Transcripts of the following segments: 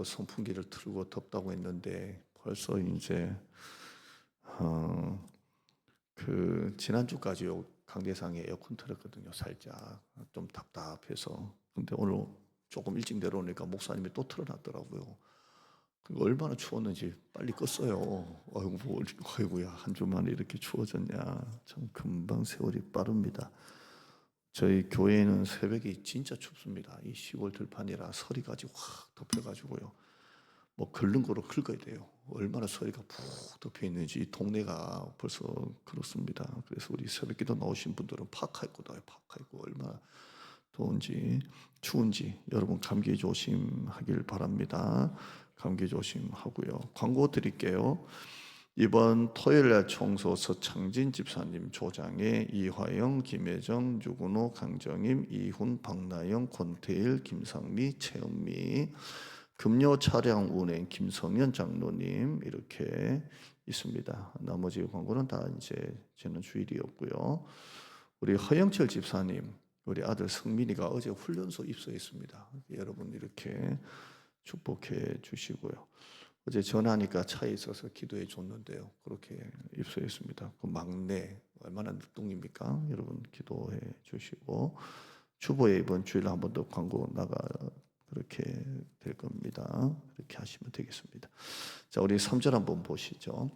선풍기를 틀고 덥다고 했는데 벌써 이제 어, 지난주까지 강대상에 에어컨 틀었거든요. 살짝 좀 답답해서. 근데 오늘 조금 일찍 내려오니까 목사님이 또 틀어놨더라고요. 얼마나 추웠는지 빨리 껐어요. 아이고야, 한 주 만에 이렇게 추워졌냐. 참 금방 세월이 빠릅니다. 저희 교회는 새벽이 진짜 춥습니다. 이 시골 들판이라 서리까지 확 덮여가지고요. 뭐 긁는 거로 긁어야 돼요. 얼마나 서리가 푹 덮여 있는지 이 동네가 벌써 그렇습니다. 그래서 우리 새벽기도 나오신 분들은 파카 입고 나와요. 파카 입고 얼마나 더운지 추운지 여러분 감기 조심하길 바랍니다. 감기 조심하고요. 광고 드릴게요. 이번 토요일날 청소 서창진 집사님 조장에 이화영, 김혜정, 유근호, 강정임, 이훈, 박나영, 권태일, 김상미, 최은미, 금요 차량 운행 김성현 장로님 이렇게 있습니다. 나머지 광고는 다 이제 저는 주일이었고요. 우리 허영철 집사님, 우리 아들 성민이가 어제 훈련소 입소했습니다. 여러분 이렇게 축복해 주시고요. 어제 전화하니까 차에 있어서 기도해 줬는데요. 그렇게 입소했습니다. 그 막내 얼마나 늦둥입니까? 여러분 기도해 주시고 주보에 이번 주일 한 번 더 광고 나가 그렇게 될 겁니다. 그렇게 하시면 되겠습니다. 자, 우리 3절 한번 보시죠.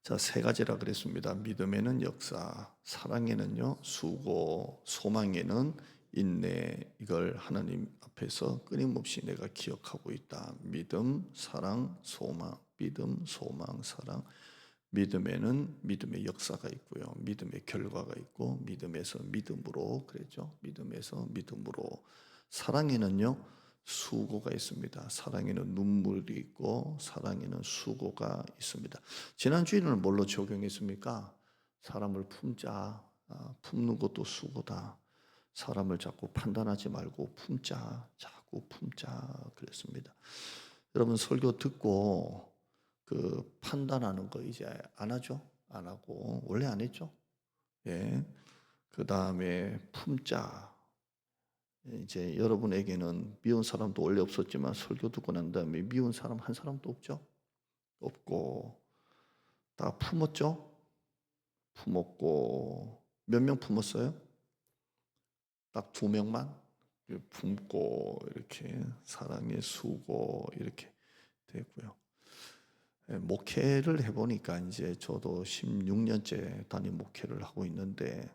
자, 세 가지라 그랬습니다. 믿음에는 역사, 사랑에는요 수고, 소망에는 인내. 이걸 하나님 앞에서 끊임없이 내가 기억하고 있다. 믿음, 사랑, 소망. 믿음, 소망, 사랑. 믿음에는 믿음의 역사가 있고요. 믿음의 결과가 있고 믿음에서 믿음으로 그랬죠. 믿음에서 믿음으로. 사랑에는요 수고가 있습니다. 사랑에는 눈물이 있고 사랑에는 수고가 있습니다. 지난 주일은 뭘로 적용했습니까? 사람을 품자. 품는 것도 수고다. 사람을 자꾸 판단하지 말고 품자. 자꾸 품자 그랬습니다. 여러분 설교 듣고 그 판단하는 거 이제 안 하죠? 안 하고 원래 안 했죠? 예. 그 다음에 품자. 이제 여러분에게는 미운 사람도 원래 없었지만 설교 듣고 난 다음에 미운 사람 한 사람도 없죠? 없고 다 품었죠? 품었고 몇 명 품었어요? 딱 2명만 품고 이렇게 사랑의 수고 이렇게 되고요. 목회를 해보니까 이제 저도 16년째 담임 목회를 하고 있는데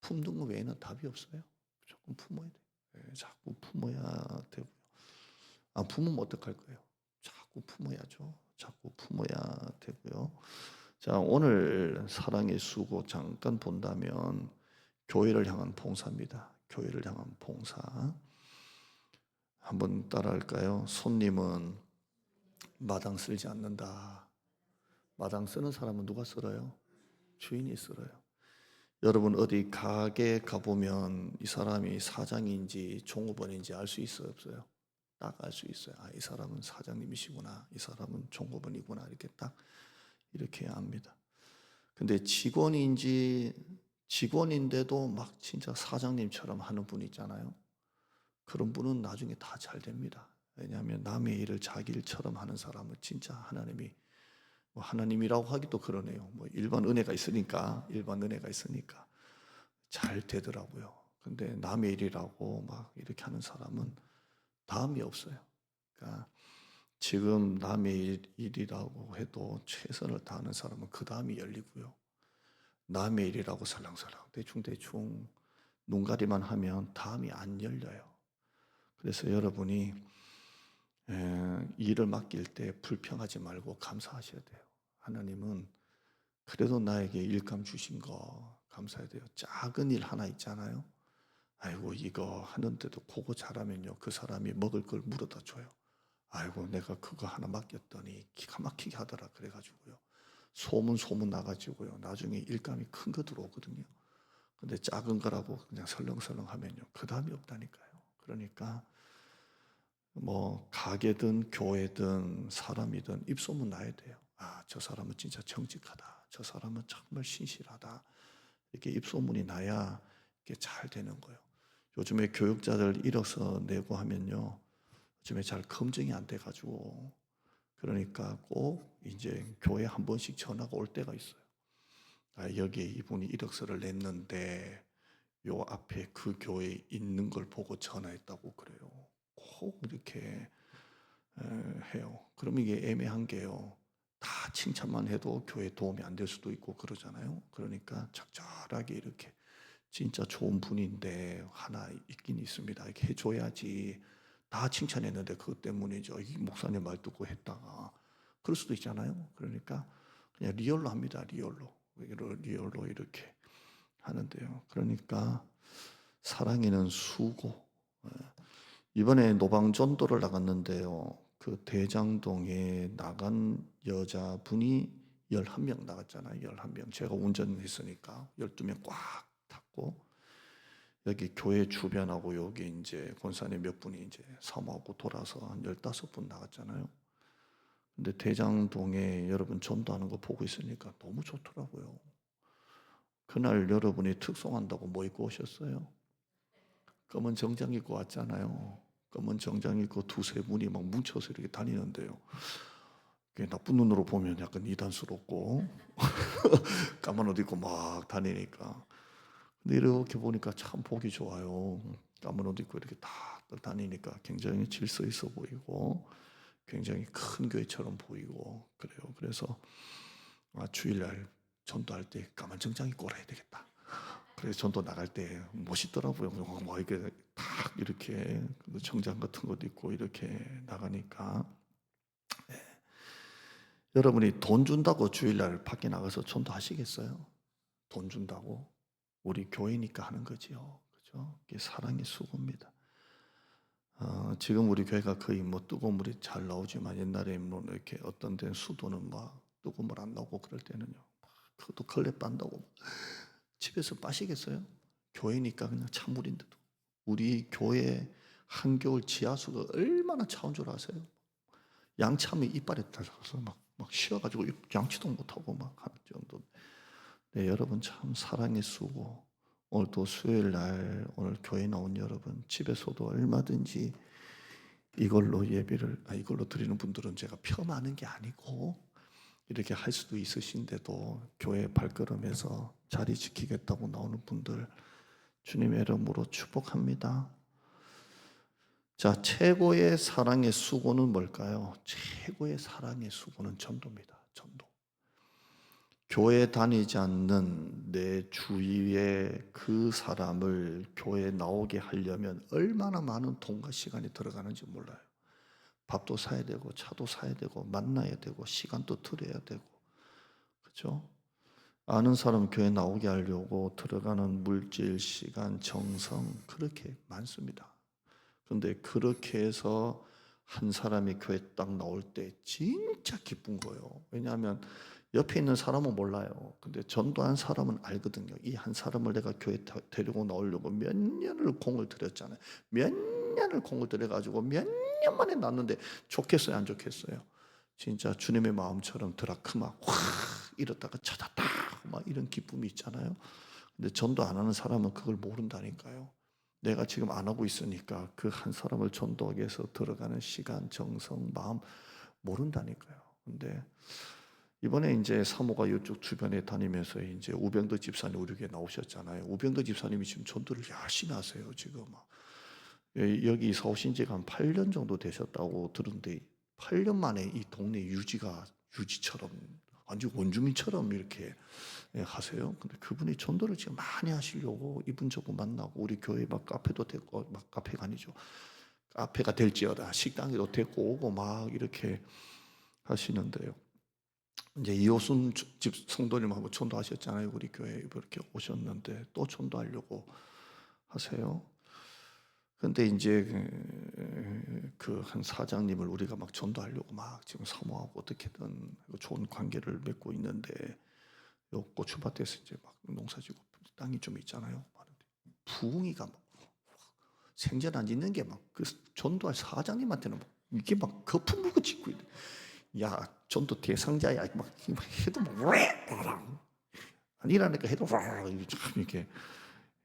품는 거 외에는 답이 없어요. 조금 품어야 돼요. 자꾸 품어야 되고요. 안 품으면 어떡할 거예요? 자꾸 품어야죠. 자꾸 품어야 되고요. 자, 오늘 사랑의 수고 잠깐 본다면 교회를 향한 봉사입니다. 교회를 향한 봉사. 한번 따라할까요? 손님은 마당 쓸지 않는다. 마당 쓰는 사람은 누가 쓸어요? 주인이 쓸어요. 여러분 어디 가게 가보면 이 사람이 사장인지 종업원인지 알 수 있어요, 없어요? 딱 알 수 있어요. 이 사람은 사장님이시구나. 이 사람은 종업원이구나. 이렇게 딱 이렇게 압니다. 근데 직원인데도 막 진짜 사장님처럼 하는 분 있잖아요. 그런 분은 나중에 다 잘 됩니다. 왜냐하면 남의 일을 자기 일처럼 하는 사람은 진짜 하나님이 뭐 하나님이라고 하기도 그러네요. 뭐 일반 은혜가 있으니까 잘 되더라고요. 근데 남의 일이라고 막 이렇게 하는 사람은 다음이 없어요. 그러니까 지금 남의 일이라고 해도 최선을 다하는 사람은 그 다음이 열리고요. 남의 일이라고 살랑살랑 대충대충 눈가리만 하면 다음이 안 열려요. 그래서 여러분이 일을 맡길 때 불평하지 말고 감사하셔야 돼요. 하나님은 그래도 나에게 일감 주신 거 감사해야 돼요. 작은 일 하나 있잖아요. 아이고 이거 하는데도 그거 잘하면요 그 사람이 먹을 걸 물어다 줘요. 아이고 내가 그거 하나 맡겼더니 기가 막히게 하더라 그래가지고요. 소문 나가지고요. 나중에 일감이 큰 거 들어오거든요. 근데 작은 거라고 그냥 설렁설렁 하면요. 그 다음이 없다니까요. 그러니까 뭐 가게든 교회든 사람이든 입소문 나야 돼요. 저 사람은 진짜 정직하다. 저 사람은 정말 신실하다. 이렇게 입소문이 나야 이게 잘 되는 거예요. 요즘에 교육자들 일어서 내고 하면요. 요즘에 잘 검증이 안 돼가지고 그러니까 꼭 이제 교회 한 번씩 전화가 올 때가 있어요. 여기에 이분이 이력서를 냈는데 요 앞에 그 교회에 있는 걸 보고 전화했다고 그래요. 꼭 이렇게 해요. 그러면 이게 애매한 게요. 다 칭찬만 해도 교회에 도움이 안 될 수도 있고 그러잖아요. 그러니까 적절하게 이렇게 진짜 좋은 분인데 하나 있긴 있습니다. 이렇게 해줘야지. 다 칭찬했는데 그것 때문이죠. 이 목사님 말 듣고 했다가 그럴 수도 있잖아요. 그러니까 그냥 리얼로 합니다. 리얼로 이렇게 하는데요. 그러니까 사랑에는 수고. 이번에 노방전도를 나갔는데요. 그 대장동에 나간 여자분이 11명 나갔잖아요. 11명. 제가 운전했으니까 12명 꽉 탔고 여기 교회 주변하고 여기 이제 권사님 몇 분이 이제 사모하고 돌아서 한 15분 나갔잖아요. 근데 대장동에 여러분 전도하는 거 보고 있으니까 너무 좋더라고요. 그날 여러분이 특송한다고 뭐 입고 오셨어요? 검은 정장 입고 왔잖아요. 검은 정장 입고 두세 분이 막 뭉쳐서 이렇게 다니는데요. 나쁜 눈으로 보면 약간 이단스럽고 까만 옷 입고 막 다니니까. 근데 이렇게 보니까 참 보기 좋아요. 까만 옷 입고 이렇게 다 다니니까 굉장히 질서 있어 보이고 굉장히 큰 교회처럼 보이고 그래요. 그래서 주일날 전도할 때 까만 정장 입고 오라 해야 되겠다. 그래서 전도 나갈 때 멋있더라고요. 뭐 이렇게 딱 이렇게 정장 같은 것도 입고 이렇게 나가니까 여러분이 돈 준다고 주일날 밖에 나가서 전도하시겠어요? 돈 준다고? 우리 교회니까 하는 거지요. 그죠? 이게 사랑의 수고입니다. 지금 우리 교회가 거의 뭐 뜨거운 물이 잘 나오지만 옛날에 뭐 이렇게 어떤 데는 수도는 막 뜨거운 물 안 나오고 그럴 때는요. 그것도 걸레 빤다고 집에서 빠시겠어요? 교회니까 그냥 찬물인데도. 우리 교회 한겨울 지하수가 얼마나 차운 줄 아세요? 양참이 이빨에 달려서 막 쉬어가지고 양치도 못하고 막 하는 정도. 네, 여러분 참 사랑의 수고. 오늘 또 수요일 날 오늘 교회 나온 여러분 집에서도 얼마든지 이걸로 드리는 분들은 제가 폄하하는 게 아니고 이렇게 할 수도 있으신데도 교회 발걸음에서 자리 지키겠다고 나오는 분들 주님의 이름으로 축복합니다. 자, 최고의 사랑의 수고는 뭘까요? 최고의 사랑의 수고는 전도입니다. 전도. 교회 다니지 않는 내 주위에 그 사람을 교회에 나오게 하려면 얼마나 많은 돈과 시간이 들어가는지 몰라요. 밥도 사야 되고 차도 사야 되고 만나야 되고 시간도 들여야 되고 그렇죠? 아는 사람 교회 나오게 하려고 들어가는 물질, 시간, 정성 그렇게 많습니다. 그런데 그렇게 해서 한 사람이 교회 딱 나올 때 진짜 기쁜 거예요. 왜냐하면 옆에 있는 사람은 몰라요. 근데 전도한 사람은 알거든요. 이 한 사람을 내가 교회 데리고 나오려고 몇 년을 공을 들였잖아요. 몇 년을 공을 들여가지고 몇 년 만에 났는데 좋겠어요, 안 좋겠어요? 진짜 주님의 마음처럼 드라크마 확 이렇다가 찾았다 막 이런 기쁨이 있잖아요. 근데 전도 안 하는 사람은 그걸 모른다니까요. 내가 지금 안 하고 있으니까 그 한 사람을 전도하기 위해서 들어가는 시간, 정성, 마음 모른다니까요. 근데 이번에 이제 사모가 이쪽 주변에 다니면서 이제 우병도 집사님 우리 교회 나오셨잖아요. 우병도 집사님이 지금 전도를 열심히 하세요. 지금 여기 이사 오신 지가 한 8년 정도 되셨다고 들은데 8년 만에 이 동네 유지처럼 완전 원주민처럼 이렇게 하세요. 근데 그분이 전도를 지금 많이 하시려고 이분 저분 만나고 우리 교회 막 카페도 됐고 막 카페가 아니죠. 카페가 될지어다 식당에도 데리고 오고 막 이렇게 하시는데요. 이제 이호순 집 성도님하고 전도하셨잖아요. 우리 교회에 이렇게 오셨는데 또 전도하려고 하세요. 근데 이제 그 한 사장님을 우리가 막 전도하려고 막 지금 사모하고 어떻게든 좋은 관계를 맺고 있는데 요 고추밭에서 이제 막 농사지고 땅이 좀 있잖아요. 부흥이가 막 생전 안 짓는 게 막 그 전도할 사장님한테는 막 이게 막 거품 물고 짓고 있대. 야 전도 대상자야 막 해도 막 아니라니까 해도 참 이렇게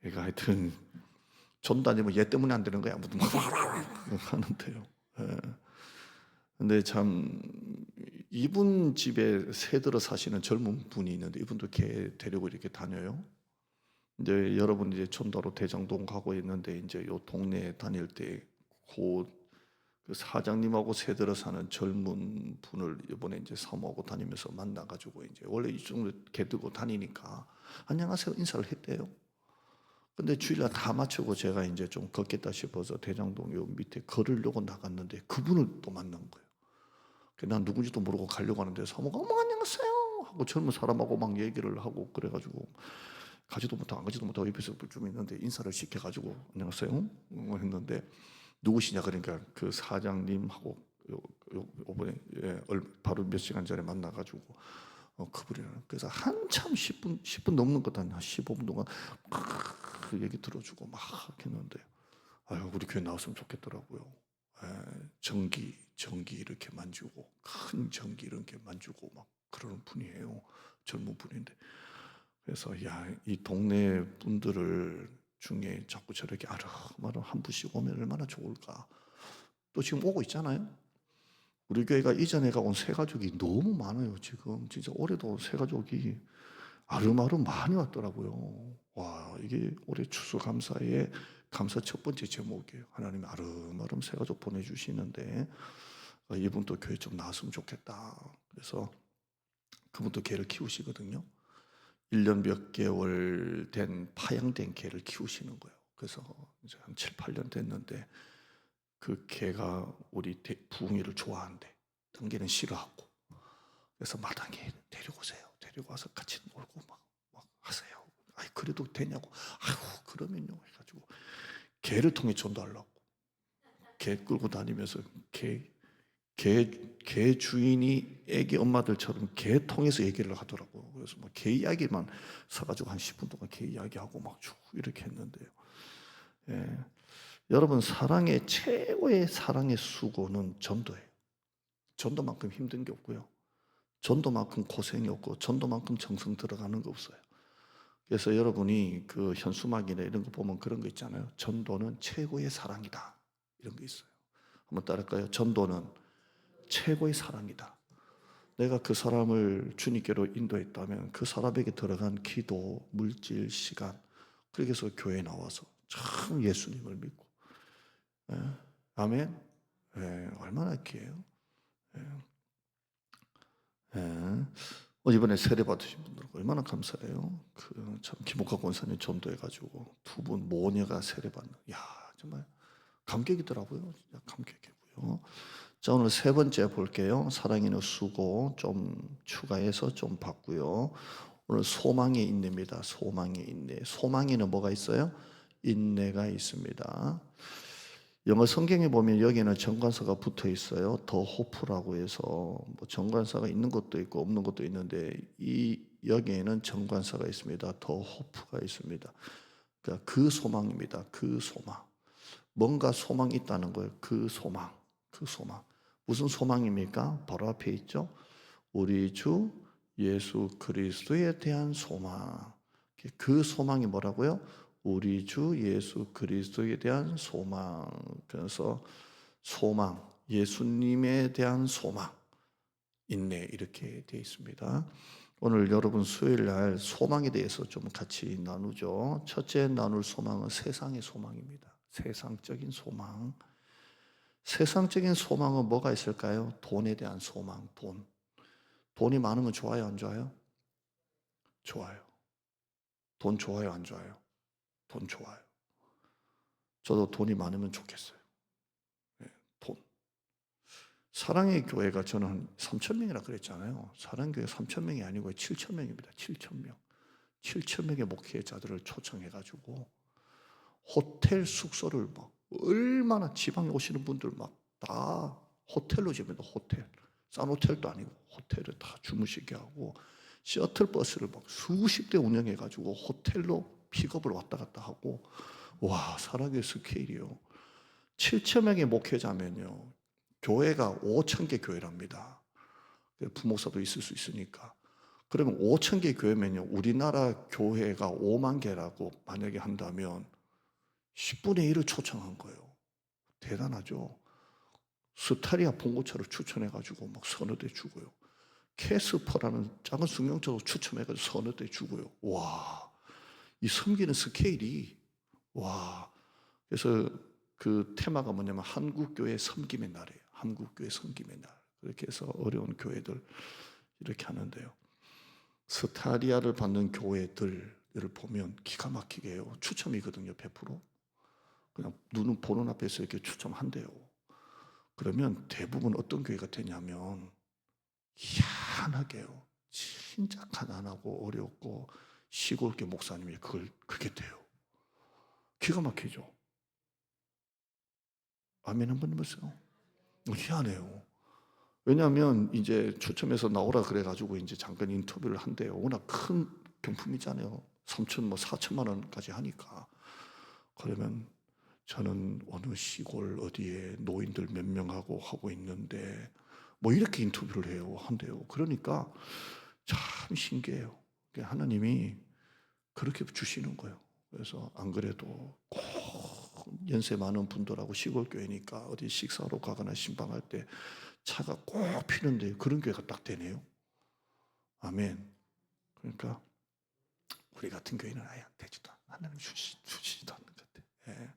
얘가 하여튼 전도 아니면 얘 때문에 안 되는 거야 아무튼 막 하는데요. 예. 근데 참 이분 집에 새들어 사시는 젊은 분이 있는데 이분도 개 데리고 이렇게 다녀요. 이제 여러분 이제 전도로 대장동 가고 있는데 이제 요 동네에 다닐 때 그 사장님하고 새들어 사는 젊은 분을 이번에 이제 사모하고 다니면서 만나가지고 이제 원래 이 정도 개 들고 다니니까 안녕하세요 인사를 했대요. 근데 주일날 다 마치고 제가 이제 좀 걷겠다 싶어서 대장동 요 밑에 걸으려고 나갔는데 그분을 또 만난 거예요. 난 누군지도 모르고 가려고 하는데 사모가 어머 안녕하세요 하고 젊은 사람하고 막 얘기를 하고 그래가지고 가지도 못하고 안 가지도 못하고 옆에서 좀 있는데 인사를 시켜가지고 안녕하세요 했는데 누구시냐 그러니까 그 사장님하고 요번에 바로 몇 시간 전에 만나가지고 그분이랑 그래서 한참 10분 넘는 것도 아니야 15분 동안 막 그 얘기 들어주고 막 했는데 아유 우리 교회 나왔으면 좋겠더라고요. 전기 이렇게 만지고 큰 전기 이렇게 만지고 막 그러는 분이에요. 젊은 분인데 그래서 야 이 동네 분들을 중에 자꾸 저렇게 아름아름 한 분씩 오면 얼마나 좋을까. 또 지금 오고 있잖아요. 우리 교회가 이전에가 온 새 가족이 너무 많아요. 지금 진짜 올해도 새 가족이 아름아름 많이 왔더라고요. 와 이게 올해 추수감사의 감사 첫 번째 제목이에요. 하나님이 아름아름 새 가족 보내주시는데 이분도 교회 좀 나왔으면 좋겠다. 그래서 그분도 개를 키우시거든요. 1년 몇 개월 된 파양된 개를 키우시는 거예요. 그래서 이제 한 7, 8년 됐는데 그 개가 우리 부흥이를 좋아한대. 등개는 싫어하고. 그래서 마당에 데리고 오세요. 데리고 와서 같이 놀고 막 하세요. 아이 그래도 되냐고. 아이고 그러면요 해가지고 개를 통해 전도하려고. 개 끌고 다니면서 개 주인이 애기 엄마들처럼 개 통해서 얘기를 하더라고요. 그래서 뭐 개 이야기만 사가지고 한 10분 동안 개 이야기하고 막 쭉 이렇게 했는데요. 예. 여러분 사랑의 최고의 사랑의 수고는 전도예요. 전도만큼 힘든 게 없고요. 전도만큼 고생이 없고 전도만큼 정성 들어가는 거 없어요. 그래서 여러분이 그 현수막이나 이런 거 보면 그런 거 있잖아요. 전도는 최고의 사랑이다. 이런 거 있어요. 한번 따라할까요? 전도는 최고의 사랑이다. 내가 그 사람을 주님께로 인도했다면 그 사람에게 들어간 기도, 물질, 시간 그렇게 해서 교회에 나와서 참 예수님을 믿고 예? 아멘? 예, 얼마나 귀해요? 예. 예. 이번에 세례 받으신 분들 얼마나 감사해요. 그 참 김옥학 권사님 전도해가지고 두 분 모녀가 세례 받는. 야 정말 감격이더라고요. 진짜 감격이고요. 자 오늘 세 번째 볼게요. 사랑이는 수고 좀 추가해서 좀 봤고요. 오늘 소망의 인내입니다. 소망의 인내. 소망에는 뭐가 있어요? 인내가 있습니다. 영어 성경에 보면 여기는 정관사가 붙어 있어요. 더 호프라고 해서 뭐 정관사가 있는 것도 있고 없는 것도 있는데 이 여기에는 정관사가 있습니다. 더 호프가 있습니다. 그러니까 그 소망입니다. 그 소망. 뭔가 소망이 있다는 거예요. 그 소망. 그 소망. 무슨 소망입니까? 바로 앞에 있죠. 우리 주 예수 그리스도에 대한 소망. 그 소망이 뭐라고요? 우리 주 예수 그리스도에 대한 소망. 그래서 소망, 예수님에 대한 소망, 인내 이렇게 되어 있습니다. 오늘 여러분 수요일 날 소망에 대해서 좀 같이 나누죠. 첫째 나눌 소망은 세상의 소망입니다. 세상적인 소망. 세상적인 소망은 뭐가 있을까요? 돈에 대한 소망, 돈. 돈이 많으면 좋아요, 안 좋아요? 좋아요. 돈 좋아요, 안 좋아요? 돈 좋아요. 저도 돈이 많으면 좋겠어요. 네, 돈. 사랑의 교회가 저는 한 3천 명이라 그랬잖아요. 사랑교회 3천 명이 아니고 7천 명입니다. 7천 명. 7천 명의 목회자들을 초청해가지고 호텔 숙소를 막 얼마나 지방에 오시는 분들 막 다 호텔로 집니다. 호텔. 싼 호텔도 아니고 호텔을 다 주무시게 하고 셔틀버스를 막 수십 대 운영해가지고 호텔로 픽업을 왔다 갔다 하고 와 사랑의 스케일이요. 7천 명의 목회자면요. 교회가 5천 개 교회랍니다. 부목사도 있을 수 있으니까. 그러면 5천 개 교회면요. 우리나라 교회가 5만 개라고 만약에 한다면 10분의 1을 초청한 거예요. 대단하죠. 스타리아 봉고차를 추천해가지고 막 서너 대 주고요. 캐스퍼라는 작은 승용차도 추첨해가지고 서너 대 주고요. 와, 이 섬기는 스케일이, 와. 그래서 그 테마가 뭐냐면 한국교회 섬김의 날이에요. 한국교회 섬김의 날. 그렇게 해서 어려운 교회들 이렇게 하는데요. 스타리아를 받는 교회들을 보면 기가 막히게 해요. 추첨이거든요, 100%. 그냥 눈은 보는 앞에서 이렇게 추첨한대요. 그러면 대부분 어떤 교회가 되냐면 희한하게요. 진짜 가난하고 어렵고 시골교 목사님이 그게 돼요. 기가 막히죠. 아멘 한번 해보세요. 희한해요. 왜냐하면 이제 추첨해서 나오라 그래가지고 이제 잠깐 인터뷰를 한대요. 워낙 큰 경품이잖아요. 3천 뭐 4천만 원까지 하니까. 그러면 저는 어느 시골 어디에 노인들 몇 명하고 하고 있는데 뭐 이렇게 인터뷰를 해요. 한대요. 그러니까 참 신기해요. 하나님이 그렇게 주시는 거예요. 그래서 안 그래도 꼭 연세 많은 분들하고 시골 교회니까 어디 식사로 가거나 신방할 때 차가 꼭 필요한데 그런 교회가 딱 되네요. 아멘. 그러니까 우리 같은 교회는 아예 안 되지도 하나님 주시지도 않는 것 같아요. 예.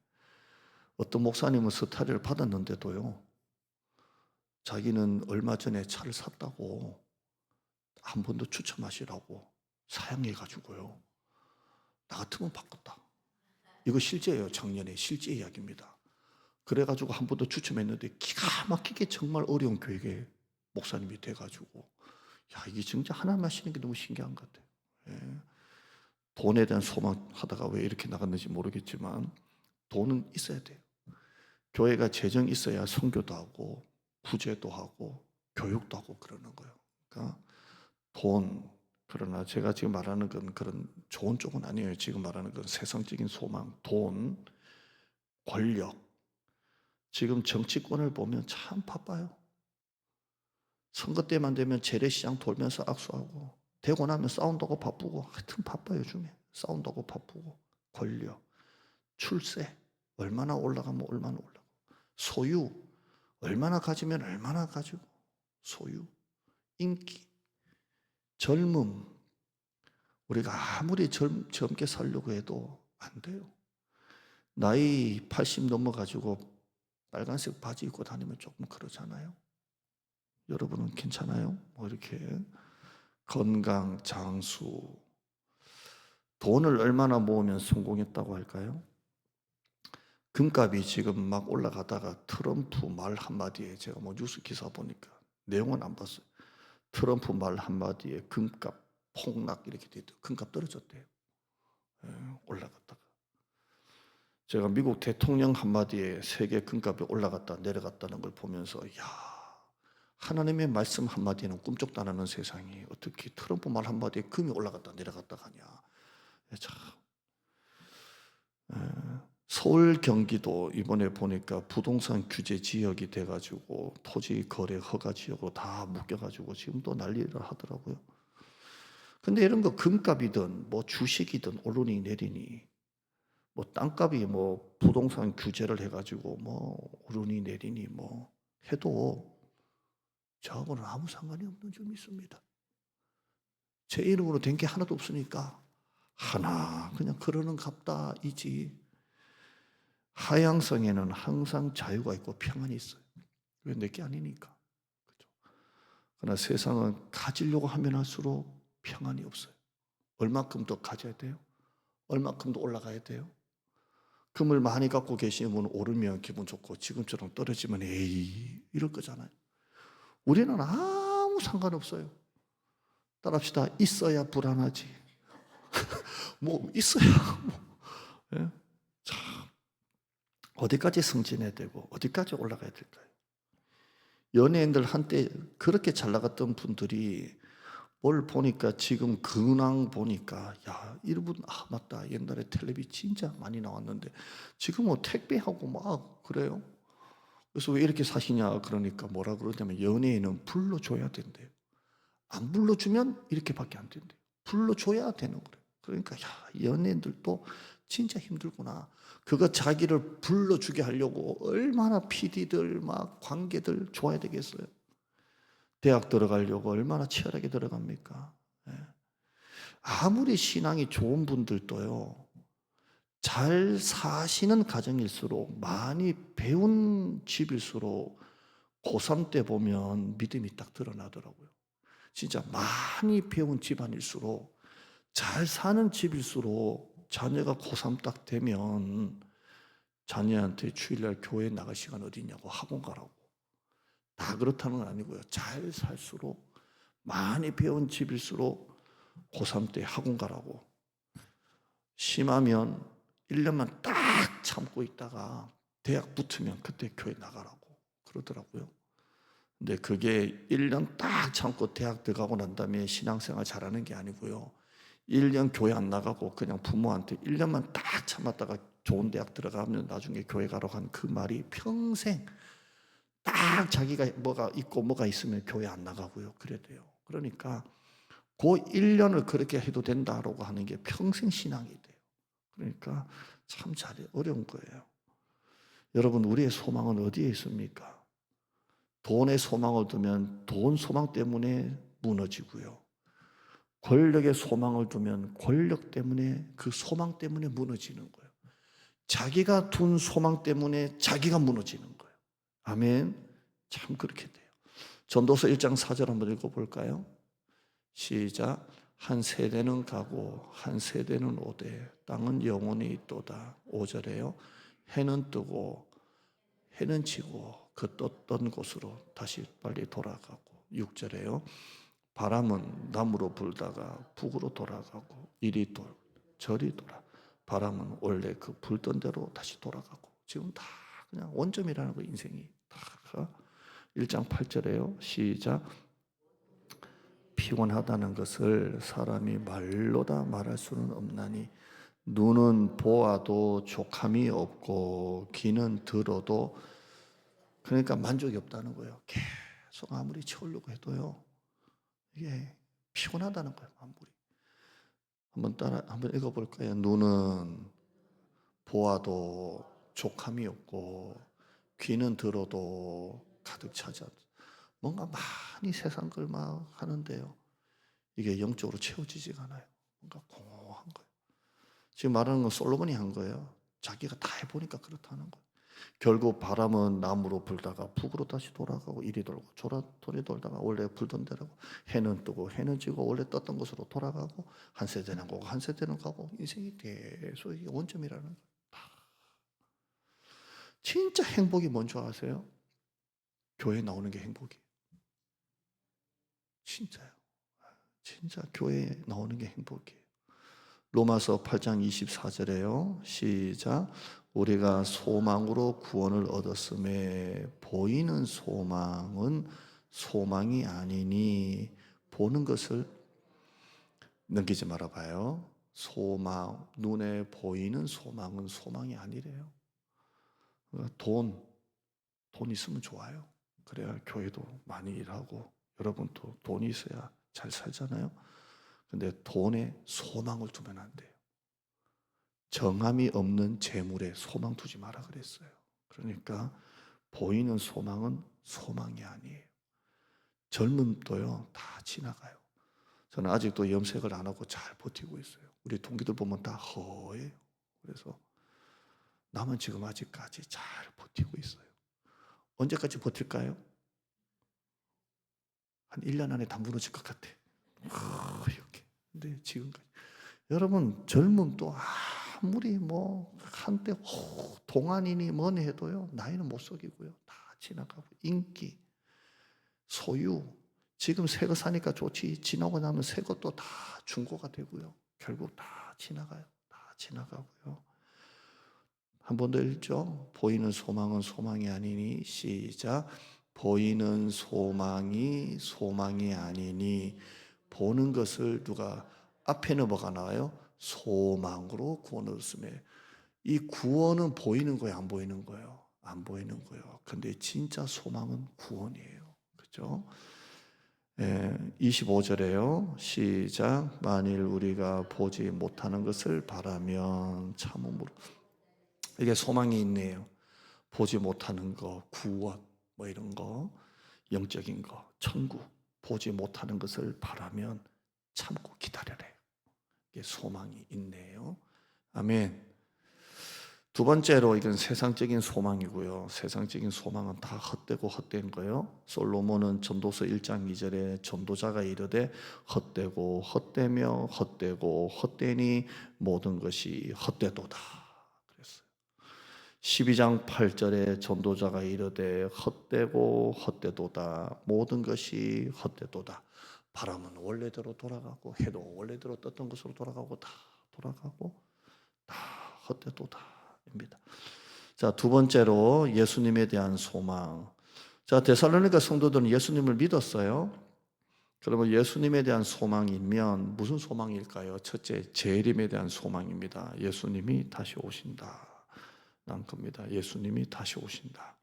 어떤 목사님은 스타리를 받았는데도요, 자기는 얼마 전에 차를 샀다고 한 번 더 추첨하시라고 사양해가지고요, 나 같으면 바꿨다. 이거 실제예요. 작년에 실제 이야기입니다. 그래가지고 한 번 더 추첨했는데 기가 막히게 정말 어려운 교회에 목사님이 돼가지고, 야, 이게 진짜 하나님 하시는 게 너무 신기한 것 같아요. 예. 돈에 대한 소망하다가 왜 이렇게 나갔는지 모르겠지만 돈은 있어야 돼요. 교회가 재정이 있어야 선교도 하고 구제도 하고 교육도 하고 그러는 거예요. 그러니까 돈, 그러나 제가 지금 말하는 건 그런 좋은 쪽은 아니에요. 지금 말하는 건 세상적인 소망, 돈, 권력. 지금 정치권을 보면 참 바빠요. 선거 때만 되면 재래시장 돌면서 악수하고 되고 나면 싸운다고 바쁘고 하여튼 바빠요. 요즘에 싸운다고 바쁘고 권력, 출세 얼마나 올라가면 얼마나 올라가고 소유 얼마나 가지면 얼마나 가지고 소유, 인기, 젊음. 우리가 아무리 젊게 살려고 해도 안 돼요. 나이 80 넘어가지고 빨간색 바지 입고 다니면 조금 그러잖아요. 여러분은 괜찮아요? 뭐 이렇게 건강, 장수, 돈을 얼마나 모으면 성공했다고 할까요? 금값이 지금 막 올라가다가 트럼프 말 한마디에 제가 뭐 뉴스 기사 보니까 내용은 안 봤어요. 트럼프 말 한마디에 금값 폭락 이렇게 돼도 금값 떨어졌대요. 예, 올라갔다가. 제가 미국 대통령 한마디에 세계 금값이 올라갔다 내려갔다는 걸 보면서 야, 하나님의 말씀 한마디에는 꿈쩍도 안 하는 세상이 어떻게 트럼프 말 한마디에 금이 올라갔다 내려갔다 하냐. 참. 서울 경기도 이번에 보니까 부동산 규제 지역이 돼가지고 토지 거래 허가 지역으로 다 묶여가지고 지금 또 난리를 하더라고요. 근데 이런 거 금값이든 뭐 주식이든 오르니 내리니 뭐 땅값이 뭐 부동산 규제를 해가지고 뭐 오르니 내리니 뭐 해도 저하고는 아무 상관이 없는 줄 믿습니다. 제 이름으로 된 게 하나도 없으니까 하나 그냥 그러는 갑다이지. 하향성에는 항상 자유가 있고 평안이 있어요. 왜 내 게 아니니까. 그렇죠? 그러나 세상은 가지려고 하면 할수록 평안이 없어요. 얼마큼 더 가져야 돼요? 얼마큼 더 올라가야 돼요? 금을 많이 갖고 계시는 분은 오르면 기분 좋고 지금처럼 떨어지면 에이 이럴 거잖아요. 우리는 아무 상관없어요. 따라합시다. 있어야 불안하지. 뭐 있어야 뭐. 예? 참 어디까지 승진해야 되고 어디까지 올라가야 될까요? 연예인들 한때 그렇게 잘 나갔던 분들이 뭘 보니까 지금 근황 보니까 야 이분 맞다 옛날에 텔레비 진짜 많이 나왔는데 지금 뭐 택배하고 막 그래요. 그래서 왜 이렇게 사시냐 그러니까 뭐라 그러냐면 연예인은 불러줘야 된대요. 안 불러주면 이렇게밖에 안 된대요. 불러줘야 되는 거래요. 그러니까 야 연예인들도 진짜 힘들구나. 그거 자기를 불러주게 하려고 얼마나 PD들 막 관계들 좋아야 되겠어요. 대학 들어가려고 얼마나 치열하게 들어갑니까? 예. 아무리 신앙이 좋은 분들도요, 잘 사시는 가정일수록, 많이 배운 집일수록 고3 때 보면 믿음이 딱 드러나더라고요. 진짜 많이 배운 집안일수록, 잘 사는 집일수록 자녀가 고3 딱 되면 자녀한테 주일날 교회 나갈 시간 어디 있냐고 학원 가라고. 다 그렇다는 건 아니고요. 잘 살수록, 많이 배운 집일수록 고3 때 학원 가라고. 심하면 1년만 딱 참고 있다가 대학 붙으면 그때 교회 나가라고 그러더라고요. 근데 그게 1년 딱 참고 대학 들어가고 난 다음에 신앙생활 잘하는 게 아니고요. 1년 교회 안 나가고 그냥 부모한테 1년만 딱 참았다가 좋은 대학 들어가면 나중에 교회 가라고 한 그 말이 평생 딱 자기가 뭐가 있고 뭐가 있으면 교회 안 나가고요. 그래야 돼요. 그러니까 그 1년을 그렇게 해도 된다라고 하는 게 평생 신앙이 돼요. 그러니까 참 잘해 어려운 거예요. 여러분, 우리의 소망은 어디에 있습니까? 돈에 소망을 두면 돈 소망 때문에 무너지고요. 권력에 소망을 두면 권력 때문에, 그 소망 때문에 무너지는 거예요. 자기가 둔 소망 때문에 자기가 무너지는 거예요. 아멘. 참 그렇게 돼요. 전도서 1장 4절 한번 읽어볼까요? 시작. 한 세대는 가고 한 세대는 오되 땅은 영원히 있도다. 5절에요. 해는 뜨고 해는 지고 그 떴던 곳으로 다시 빨리 돌아가고. 6절에요. 바람은 남으로 불다가 북으로 돌아가고 이리 돌 저리 돌아. 바람은 원래 그 불던 대로 다시 돌아가고. 지금 다 그냥 원점이라는 거, 인생이 다. 1장 8절에요. 시작. 피곤하다는 것을 사람이 말로 다 말할 수는 없나니 눈은 보아도 족함이 없고 귀는 들어도, 그러니까 만족이 없다는 거예요. 계속 아무리 채우려고 해도요, 이게 피곤하다는 거예요. 한번 읽어볼까요? 눈은 보아도 족함이 없고 귀는 들어도 가득 차지 않. 뭔가 많이 세상 걸 막 하는데요, 이게 영적으로 채워지지가 않아요. 뭔가 공허한 거예요. 지금 말하는 건 솔로몬이 한 거예요. 자기가 다 해보니까 그렇다는 거예요. 결국 바람은 남으로 불다가 북으로 다시 돌아가고 이리 돌고 저리 돌다가 원래 불던 대로 해는 뜨고 해는 지고 원래 떴던 곳으로 돌아가고, 한 세대는 가고 한 세대는 가고, 인생이 계속 이게 원점이라는 거예요. 진짜 행복이 뭔지 아세요? 교회 나오는 게 행복이에요. 진짜요. 진짜 교회 나오는 게 행복이에요. 로마서 8장 24절에요. 시작. 우리가 소망으로 구원을 얻었음에 보이는 소망은 소망이 아니니. 보는 것을 넘기지 말아봐요. 소망, 눈에 보이는 소망은 소망이 아니래요. 돈 있으면 좋아요. 그래야 교회도 많이 일하고 여러분도 돈이 있어야 잘 살잖아요. 근데 돈에 소망을 두면 안 돼요. 정함이 없는 재물에 소망 두지 마라 그랬어요. 그러니까 보이는 소망은 소망이 아니에요. 젊음도요, 다 지나가요. 저는 아직도 염색을 안 하고 잘 버티고 있어요. 우리 동기들 보면 다 허예요. 그래서 나만 지금 아직까지 잘 버티고 있어요. 언제까지 버틸까요? 한 1년 안에 다 무너질 것 같아. 이렇게. 근데 지금까지. 여러분, 젊음도 아무리 뭐 한때 동안이니 뭐니 해도요, 나이는 못 속이고요. 다 지나가고. 인기, 소유, 지금 새 거 사니까 좋지, 지나고 나면 새 것도 다 중고가 되고요. 결국 다 지나가요. 다 지나가고요. 한 번 더 읽죠. 보이는 소망은 소망이 아니니. 시작. 보이는 소망이 소망이 아니니. 보는 것을 누가, 앞에는 뭐가 나와요? 소망으로 구원을 얻음에. 이 구원은 보이는 거예요, 안 보이는 거예요? 안 보이는 거예요. 근데 진짜 소망은 구원이에요. 그렇죠? 25절에요. 시작. 만일 우리가 보지 못하는 것을 바라면 참음으로. 이게 소망이 있네요. 보지 못하는 거, 구원, 뭐 이런 거, 영적인 거, 천국, 보지 못하는 것을 바라면 참고 기다려래요. 이게 소망이 있네요. 아멘. 두 번째로 이건 세상적인 소망이고요. 세상적인 소망은 다 헛되고 헛된 거예요. 솔로몬은 전도서 1장 2절에 전도자가 이르되 헛되고 헛되며 헛되고 헛되니 모든 것이 헛되도다 그랬어요. 12장 8절에 전도자가 이르되 헛되고 헛되도다 모든 것이 헛되도다. 바람은 원래대로 돌아가고 해도 원래대로 떴던 것으로 돌아가고 다 돌아가고 다 헛되도다 입니다. 자, 두 번째로 예수님에 대한 소망. 자, 데살로니가 성도들은 예수님을 믿었어요. 그러면 예수님에 대한 소망이면 무슨 소망일까요? 첫째, 재림에 대한 소망입니다. 예수님이 다시 오신다. 난 겁니다. 예수님이 다시 오신다.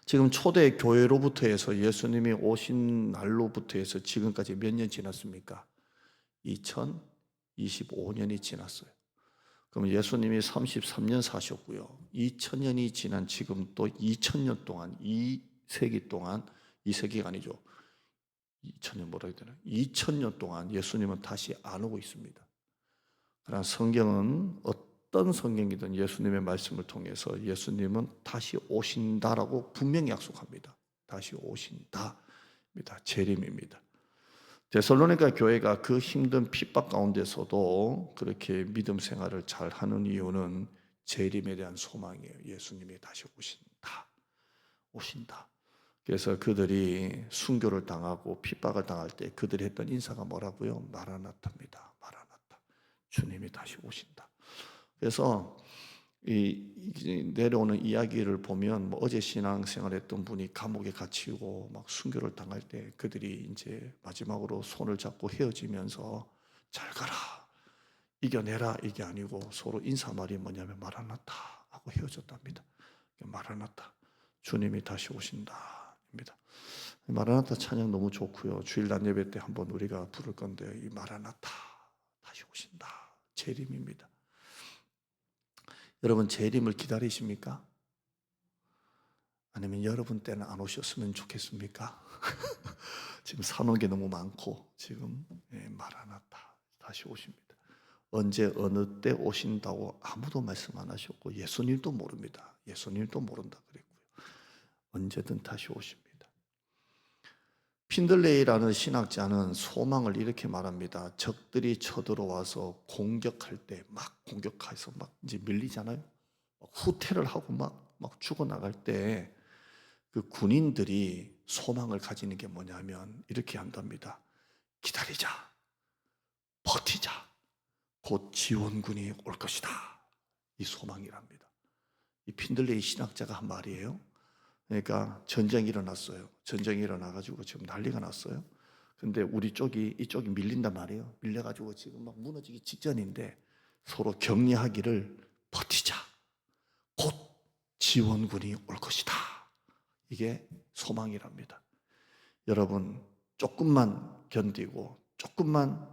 지금 초대 교회로부터 해서 예수님이 오신 날로부터 해서 지금까지 몇 년 지났습니까? 2025년이 지났어요. 그럼 예수님이 33년 사셨고요. 2000년이 지난 지금 또 2000년 동안, 2세기 동안, 2세기가 아니죠. 2000년 뭐라 해야 되나? 2000년 동안 예수님은 다시 안 오고 있습니다. 그러나 성경은 어떤 성경이든 예수님의 말씀을 통해서 예수님은 다시 오신다라고 분명히 약속합니다. 다시 오신다. 재림입니다. 데살로니가 교회가 그 힘든 핍박 가운데서도 그렇게 믿음 생활을 잘 하는 이유는 재림에 대한 소망이에요. 예수님이 다시 오신다. 그래서 그들이 순교를 당하고 핍박을 당할 때 그들이 했던 인사가 뭐라고요? 마라나타입니다. 마라나타. 주님이 다시 오신다. 그래서 이 내려오는 이야기를 보면 뭐 어제 신앙생활했던 분이 감옥에 갇히고 막 순교를 당할 때 그들이 이제 마지막으로 손을 잡고 헤어지면서 잘 가라, 이겨내라 이게 아니고 서로 인사말이 뭐냐면 마라나타 하고 헤어졌답니다. 마라나타, 주님이 다시 오신다입니다. 마라나타 찬양 너무 좋고요. 주일 낮 예배 때 한번 우리가 부를 건데요. 이 마라나타 다시 오신다 재림입니다. 여러분 재림을 기다리십니까? 아니면 여러분 때는 안 오셨으면 좋겠습니까? 지금 사놓은 게 너무 많고 지금 마라나타 다시 오십니다. 언제 어느 때 오신다고 아무도 말씀 안 하셨고 예수님도 모릅니다. 예수님도 모른다 그랬고요. 언제든 다시 오십니다. 핀들레이라는 신학자는 소망을 이렇게 말합니다. 적들이 쳐들어와서 공격할 때 막 공격해서 막 이제 밀리잖아요. 후퇴를 하고 막 죽어나갈 때 그 군인들이 소망을 가지는 게 뭐냐면 이렇게 한답니다. 기다리자. 버티자. 곧 지원군이 올 것이다. 이 소망이랍니다. 이 핀들레이 신학자가 한 말이에요. 그러니까 전쟁이 일어났어요. 전쟁이 일어나가지고 지금 난리가 났어요. 근데 우리 이쪽이 밀린단 말이에요. 밀려가지고 지금 막 무너지기 직전인데 서로 격려하기를 버티자. 곧 지원군이 올 것이다. 이게 소망이랍니다. 여러분 조금만 견디고 조금만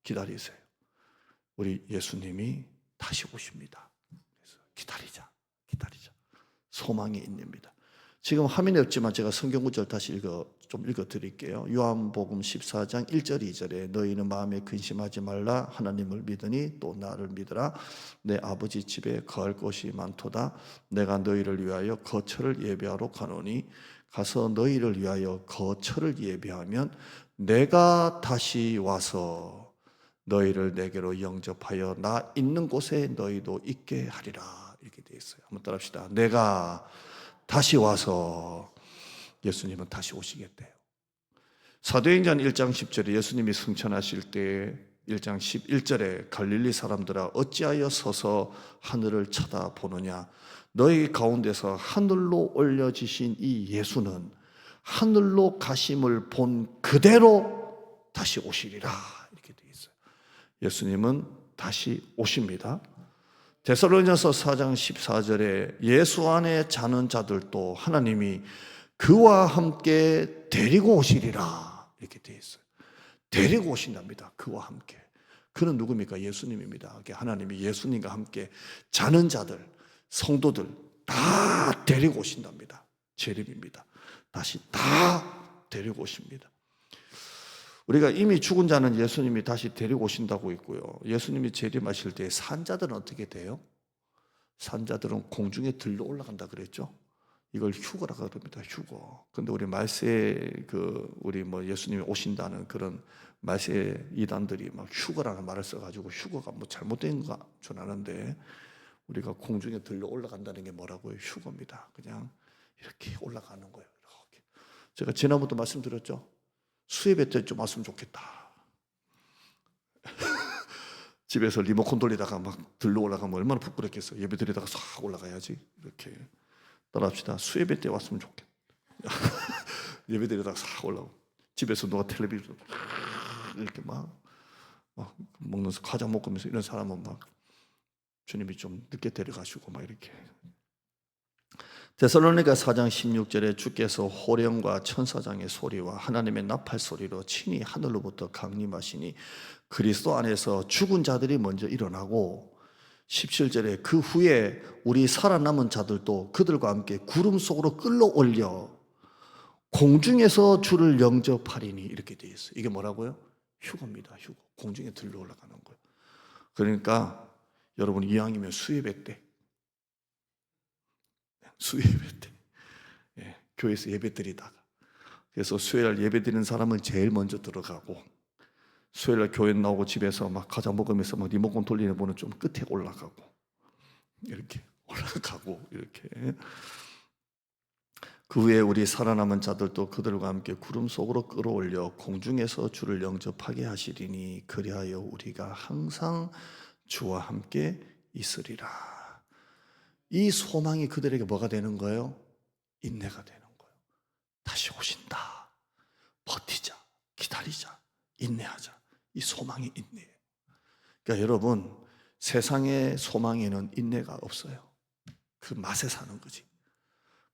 기다리세요. 우리 예수님이 다시 오십니다. 그래서 기다리자. 소망이 있습니다. 지금 화면에 없지만 제가 성경 구절 다시 좀 읽어드릴게요. 요한복음 14장 1절 2절에 너희는 마음에 근심하지 말라. 하나님을 믿으니 또 나를 믿으라. 내 아버지 집에 거할 곳이 많도다. 내가 너희를 위하여 거처를 예배하러 가노니 가서 너희를 위하여 거처를 예배하면 내가 다시 와서 너희를 내게로 영접하여 나 있는 곳에 너희도 있게 하리라. 이렇게 되어 있어요. 한번 따라합시다. 내가 다시 와서 예수님은 다시 오시겠대요. 사도행전 1장 10절에 예수님이 승천하실 때 1장 11절에 갈릴리 사람들아 어찌하여 서서 하늘을 쳐다보느냐. 너희 가운데서 하늘로 올려지신 이 예수는 하늘로 가심을 본 그대로 다시 오시리라. 이렇게 되어 있어요. 예수님은 다시 오십니다. 데살로니가서 4장 14절에 예수 안에 자는 자들도 하나님이 그와 함께 데리고 오시리라. 이렇게 되어 있어요. 데리고 오신답니다. 그와 함께. 그는 누굽니까? 예수님입니다. 하나님이 예수님과 함께 자는 자들, 성도들 다 데리고 오신답니다. 재림입니다. 다시 다 데리고 오십니다. 우리가 이미 죽은 자는 예수님이 다시 데리고 오신다고 있고요. 예수님이 재림하실 때 산자들은 어떻게 돼요? 산자들은 공중에 들러 올라간다 그랬죠. 이걸 휴거라고 그럽니다. 휴거. 근데 우리 말세 우리 예수님이 오신다는 그런 말세 이단들이 막 휴거라는 말을 써가지고 휴거가 잘못된 줄 아는데, 우리가 공중에 들러 올라간다는 게 뭐라고요? 휴거입니다. 그냥 이렇게 올라가는 거예요. 이렇게. 제가 지난번도 말씀드렸죠. 수예배 때 좀 왔으면 좋겠다. 집에서 리모컨 돌리다가 막 들러 올라가면 얼마나 부끄럽겠어. 예배 드리다가 싹 올라가야지. 이렇게 따라합시다. 수예배 때 왔으면 좋겠다. 예배 드리다가 싹 올라오고, 집에서 누가 텔레비전 이렇게 막 먹는 과자 먹으면서 이런 사람은 막 주님이 좀 늦게 데려가시고 막 이렇게. 데살로니가 4장 16절에 주께서 호령과 천사장의 소리와 하나님의 나팔 소리로 친히 하늘로부터 강림하시니 그리스도 안에서 죽은 자들이 먼저 일어나고, 17절에 그 후에 우리 살아남은 자들도 그들과 함께 구름 속으로 끌어올려 공중에서 주를 영접하리니, 이렇게 되어 있어요. 이게 뭐라고요? 휴거입니다. 휴거. 공중에 들러 올라가는 거예요. 그러니까 여러분 이왕이면 수예배 때, 교회에서 예배 드리다가, 그래서 수요일 예배 드리는 사람은 제일 먼저 들어가고, 수요일 교회 나오고 집에서 막 과자 먹으면서 막 리모컨 돌리는 분은 좀 끝에 올라가고, 이렇게 올라가고, 이렇게. 그 후에 우리 살아남은 자들도 그들과 함께 구름 속으로 끌어올려 공중에서 주를 영접하게 하시리니 그리하여 우리가 항상 주와 함께 있으리라. 이 소망이 그들에게 뭐가 되는 거예요? 인내가 되는 거예요. 다시 오신다. 버티자. 기다리자. 인내하자. 이 소망이 인내예요. 그러니까 여러분, 세상의 소망에는 인내가 없어요. 그 맛에 사는 거지.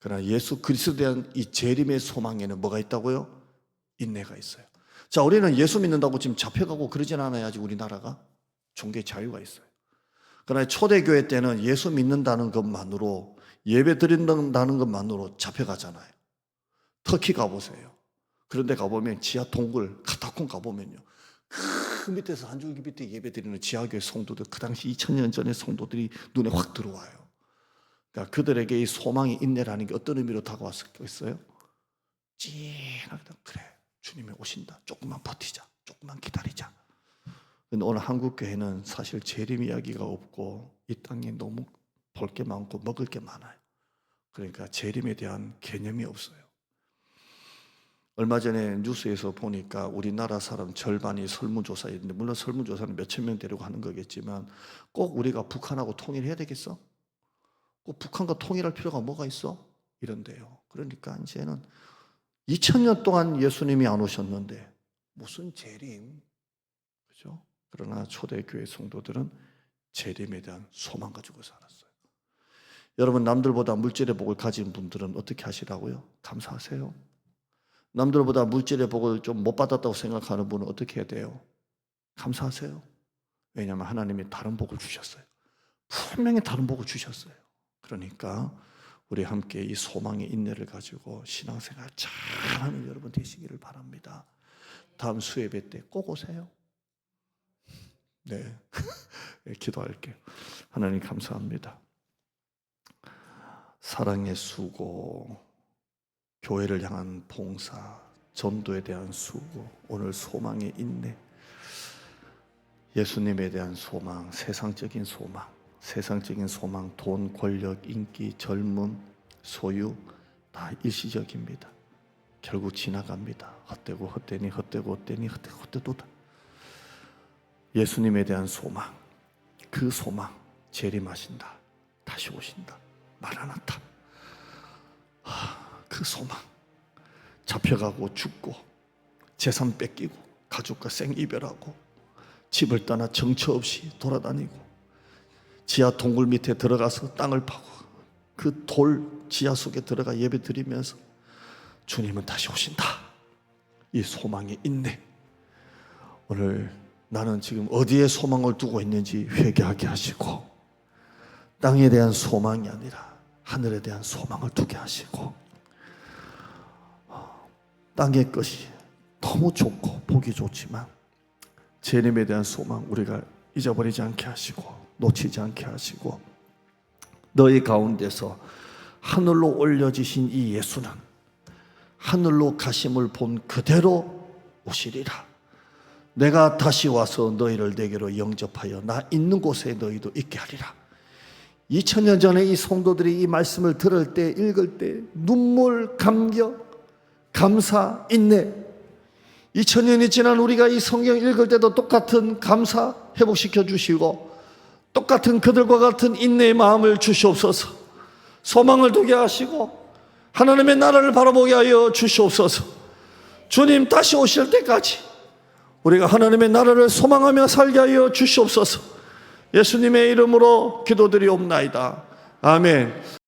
그러나 예수 그리스도에 대한 이 재림의 소망에는 뭐가 있다고요? 인내가 있어요. 자, 우리는 예수 믿는다고 지금 잡혀가고 그러진 않아요. 아직 우리나라가 종교의 자유가 있어요. 그러나 초대교회 때는 예수 믿는다는 것만으로, 예배 드린다는 것만으로 잡혀가잖아요. 터키 가보세요. 그런데 가보면 지하 동굴 카타콤 가보면요, 그 밑에서 한 줄기 밑에 예배 드리는 지하교회 성도들, 그 당시 2000년 전의 성도들이 눈에 확 들어와요. 그러니까 그들에게 이 소망이 인내라는 게 어떤 의미로 다가왔겠어요? 찡하게, 그래, 주님이 오신다. 조금만 버티자. 조금만 기다리자. 근데 오늘 한국 교회는 사실 재림 이야기가 없고 이 땅에 너무 볼 게 많고 먹을 게 많아요. 그러니까 재림에 대한 개념이 없어요. 얼마 전에 뉴스에서 보니까 우리나라 사람 절반이 설문조사였는데, 물론 설문조사는 몇천 명 데리고 하는 거겠지만 꼭 우리가 북한하고 통일해야 되겠어? 꼭 북한과 통일할 필요가 뭐가 있어? 이런데요. 그러니까 이제는 2000년 동안 예수님이 안 오셨는데 무슨 재림? 그죠? 그러나 초대교회 성도들은 재림에 대한 소망 가지고 살았어요. 여러분, 남들보다 물질의 복을 가진 분들은 어떻게 하시라고요? 감사하세요. 남들보다 물질의 복을 좀 못 받았다고 생각하는 분은 어떻게 해야 돼요? 감사하세요. 왜냐하면 하나님이 다른 복을 주셨어요. 분명히 다른 복을 주셨어요. 그러니까 우리 함께 이 소망의 인내를 가지고 신앙생활 잘하는 여러분 되시기를 바랍니다. 다음 수예배 때 꼭 오세요. 네, 기도할게요. 하나님 감사합니다. 사랑의 수고, 교회를 향한 봉사, 전도에 대한 수고, 오늘 소망의 인내, 예수님에 대한 소망, 세상적인 소망, 돈, 권력, 인기, 젊음, 소유 다 일시적입니다. 결국 지나갑니다. 헛되고 헛되니 헛되도다. 예수님에 대한 소망, 그 소망, 재림하신다, 다시 오신다, 마라나타. 그 소망, 잡혀가고 죽고 재산 뺏기고 가족과 생이별하고 집을 떠나 정처 없이 돌아다니고 지하 동굴 밑에 들어가서 땅을 파고 그 돌 지하 속에 들어가 예배 드리면서 주님은 다시 오신다, 이 소망이 있네. 오늘 나는 지금 어디에 소망을 두고 있는지 회개하게 하시고, 땅에 대한 소망이 아니라 하늘에 대한 소망을 두게 하시고, 땅의 것이 너무 좋고 보기 좋지만 재림에 대한 소망 우리가 잊어버리지 않게 하시고 놓치지 않게 하시고, 너희 가운데서 하늘로 올려지신 이 예수는 하늘로 가심을 본 그대로 오시리라. 내가 다시 와서 너희를 내게로 영접하여 나 있는 곳에 너희도 있게 하리라. 2000년 전에 이 성도들이 이 말씀을 들을 때, 읽을 때 눈물, 감격, 감사, 인내, 2000년이 지난 우리가 이 성경 읽을 때도 똑같은 감사 회복시켜 주시고, 똑같은 그들과 같은 인내의 마음을 주시옵소서. 소망을 두게 하시고 하나님의 나라를 바라보게 하여 주시옵소서. 주님 다시 오실 때까지 우리가 하나님의 나라를 소망하며 살게 하여 주시옵소서. 예수님의 이름으로 기도드리옵나이다. 아멘.